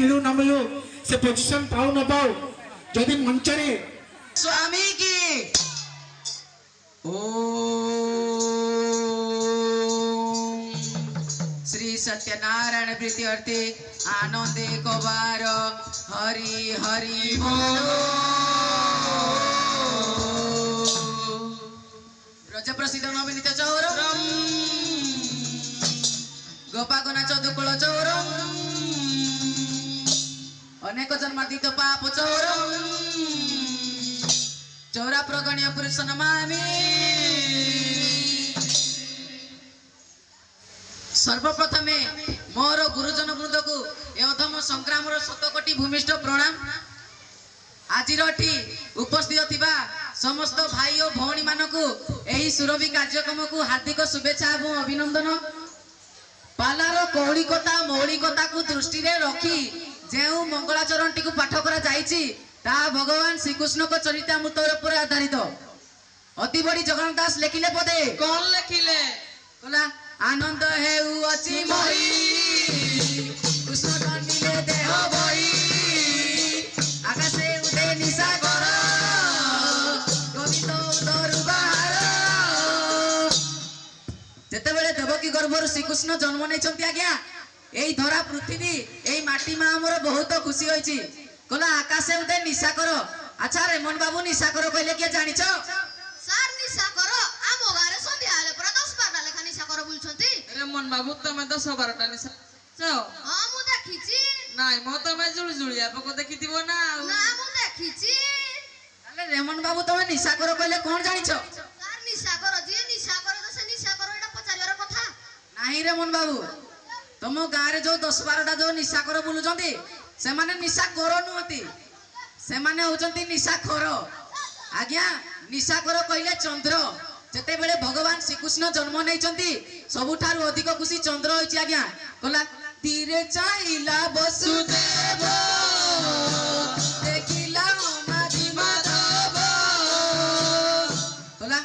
मिलू न मिलू से पोजीशन पाऊ न पाऊ जदि मंचरे स्वामी की श्री सत्यनारायण प्रीति अर्थे आनंदे कबार हरि हरि ब्रज प्रसिद्ध नवनीत चौर गोपाक नाच दुकुल चौर अनेक जन्मातीत पाप चौर चौरा प्रगण्य पुरुष नमामि सर्वप्रथमे मोर गुरुजन वृंद को अधम संग्राम शतकोटी भूमिष्ठ प्रणाम आजिर उपस्थित थिबा समस्त भाई और भौणी मानकु एही सुरभि कार्यक्रम को हार्दिक शुभेच्छा एवं अभिनंदन पालार कौलिकता मौलिकता को दृष्टि रे रखी जेउ मंगलाचरण टी पाठ करा जाइछि ता भगवान श्रीकृष्ण को चरितामृत पर आधारित अति बड़ी जगन्नाथ दास लिखिले पदे कौन लिखिले कहला आनंद हेउ अछि मोहि कृष्ण जन्मिले देह भई आकाशे उदे निशा कर गोविंद उदरु बाहर जेतेबेले देवकी गर्भर श्रीकृष्ण जन्म नै छथि आज्ञा एई धरा पृथ्वी एई माटी मा हमर बहुत खुशी होइछि कहला आकाशे उदे निशा कर अच्छा रेमन बाबू निशा कर कहले के जानिछो सार निशा कर आम गारे संध्या आले पर 10-12 लेखा निशा कर बुलछंती रेमन बाबू तमे 10-12टा निशा जाओ हां मु देखिछि नाइ मो तमे जुळी जुळिया पको देखिथिबो ना ना मु देखिछि अरे रेमन बाबू तमे निशा कर कहले कोन जानिछो सार निशा कर जे निशा कर तो से निशा कर एटा पचारियार कथा नाही रेमन बाबू तुम गाँव जो 10-12टा जो निशा कर बुलुचंती से माने निशा कर नुहति से माने होचंती निशा खर आज्ञा निशा कर कहले चंद्र जेते बेले भगवान श्रीकृष्ण जन्म नैचंती सबुठारु अधिक खुशी चंद्र होइछि आज्ञा कहला तीरे चाइला वसुदेव देखिला माधि माधव कहला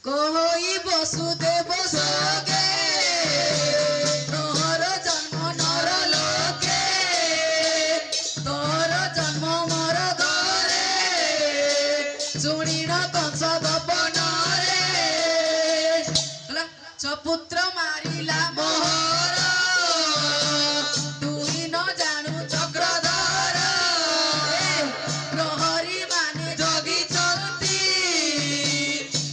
कोई वसुदेव सोगे तोहर जन्म नर लोके तोहर जन्म मोर घरे सुनिण कंस गोपन पुत्र मारिला मोहर तुई न जानू चक्रधर प्रहरी माने जगी चंती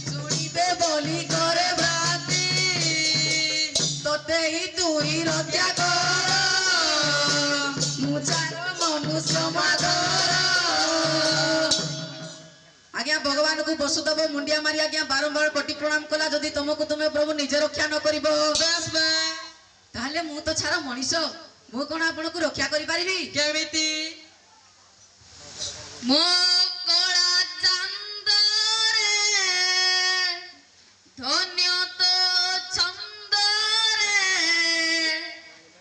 सुनिबे बोली करे भ्रांति तोते ही तुई रक्षा कर मुचार मनुष्य माधर आज्ञा भगवान को वसुदेव मुंडिया मारी आज्ञा बारंबार कोटि प्रणाम कला जदि तुमको तुमे प्रभु निजे रक्षा न करिवो बस बे ताहले मु तो छाड़ मनीष मु कोन आपन को रक्षा करि परिबी केमिति मो कळा चांद रे धन्य तो छंद रे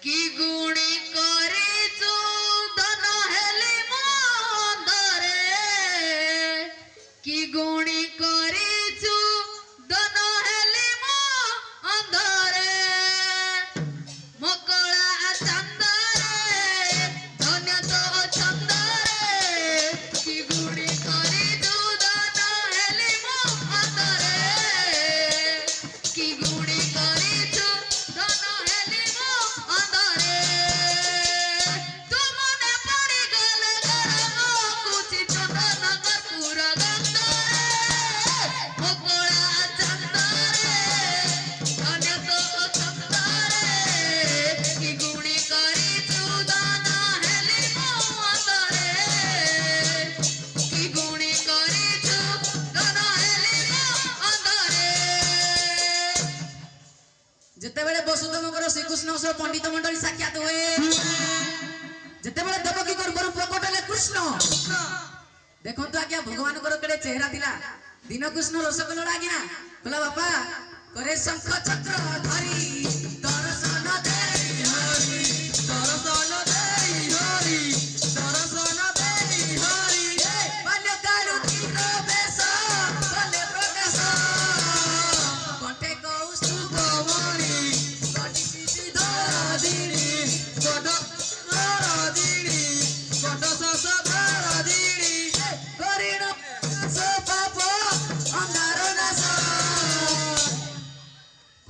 की गुणी करे जो धन हेले मंदरे की गुणी करे जो धन हेले मंदरे मकळा चांद रे धन्य तो छंद रे की गुणी करे जो धन हेले मंदरे की गुणी करे जो धन हेले मंदरे तुमने पड़ी गले गरम कुछ चंदन कर्पूर गंध मकळा चांद रे धन्य तो छंद रे की गुणी करे जो धन हेले मंदरे की गुणी करे जो धन हेले मंदरे जेते बेले वसुदेव श्रीकृष्ण सह पंडित मंडली साक्षात हुए जेते बेले देवकी गर्भर प्रकटले कृष्ण देखंतु आज्ञा भगवान केड़े चेहरा थिला दिन कृष्ण रसगोला आज्ञा कहला बापा करे शंख चक्र धरी दर्शन देई हरि दर्शन देई हरि दर्शन देई हरि बाल्यकालु तीर बेश कले प्रकाश कंठे कौस्तुभ मणि कटि सिद्धि धरा दिनी गड धरा दिनी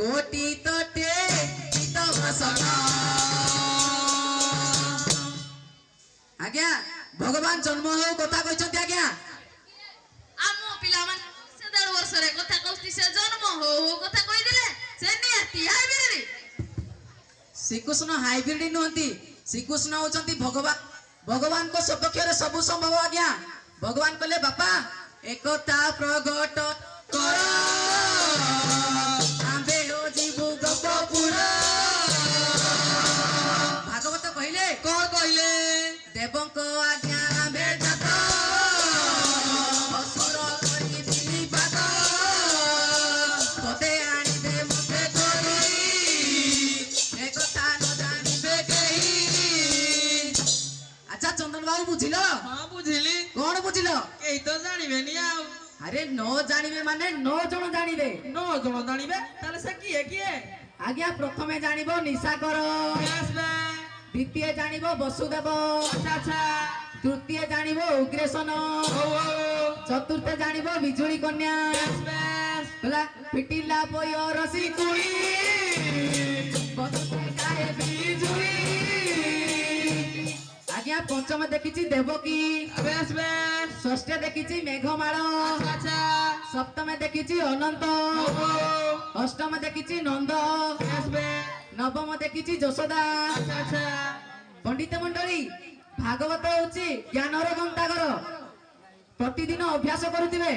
কোটি তটে গীত ভাষণ আজ্ঞা ভগবান জন্ম হও কথা কইছন্তি আজ্ঞা ଆମ ପିଲାମାନେ ସେ 1.5 ବର୍ଷରେ କଥା କହୁଛି ସେ ଜନ୍ମ ହଉ କଥା କହିଦେଲେ ସେ ନିହାତି ହାଇବ୍ରିଡ ଶ୍ରୀକୃଷ୍ଣ ହାଇବ୍ରିଡ ନୁହନ୍ତି ଶ୍ରୀକୃଷ୍ଣ ହଉଛନ୍ତି ଭଗବାନ ଭଗବାନଙ୍କ ସପକ୍ଷରେ ସବୁ ସମ୍ଭବ ଆଜ୍ଞା ଭଗବାନ କହିଲେ ବାପା ଏକତା ପ୍ରଗଟ କର ଆମ୍ଭେ ହୋ ଯିବୁ ଗୋପପୁର ଭାଗବତ କହିଲେ କଣ କହିଲେ ଦେବଙ୍କ ଆଜ୍ଞା ଆମ୍ଭେ ଜାତ ଅସୁର କରି ବିନିପାତ ତତେ ଆଣିବେ ମୁଖେ ଧରି ଏକଥା ନ ଜାଣିବେ କେହି ଆଚ୍ଛା ଚନ୍ଦନ ବାବୁ ବୁଝିଲ ହଁ ବୁଝିଲି କଣ ବୁଝିଲ କେହି ତ ଜାଣିବେନି ଆଉ ଆରେ ନ ଜାଣିବେ ମାନେ 9 ଜଣ ଜାଣିବେ 9 ଜଣ ଜାଣିବେ ତାହେଲେ ସେ କିଏ କିଏ ଆଜ୍ଞା ପ୍ରଥମେ ଜାଣିବ ନିଶାକର ବେଶ ବେଶ ଦ୍ୱିତୀୟ ଜାଣିବ ବସୁଦେବ ଆଚ୍ଛା ତୃତୀୟ ଜାଣିବ ଉଗ୍ରେସନ ହଉ ହଉ ଚତୁର୍ଥ ଜାଣିବ ବିଜୁଳି କନ୍ୟା ବେଶ ବେଶ ହେଲା ପିଟିଲା ପୟର ଶିକୁଳି ବସୁତେ ଗାଏ ବିଜୁଳି ଆଜ୍ଞା ପଞ୍ଚମ ଦେଖିଛି ଦେବକୀ ବେଶ ବେଶ ଷଷ୍ଠ ଦେଖିଛି ମେଘମାଳ ଆଚ୍ଛା ସପ୍ତମ ଦେଖିଛି ଅନନ୍ତ ହଉ ଅଷ୍ଟମ ଦେଖିଛି ନନ୍ଦ ବେଶ ବେଶ ନବମ ଦେଖିଛି ଯଶୋଦା ଆଚ୍ଛା ପଣ୍ଡିତ ମଣ୍ଡଳୀ ଭାଗବତ ହଉଛି ଜ୍ଞାନର ଗନ୍ତାଘର ପ୍ରତିଦିନ ଅଭ୍ୟାସ କରୁଥିବେ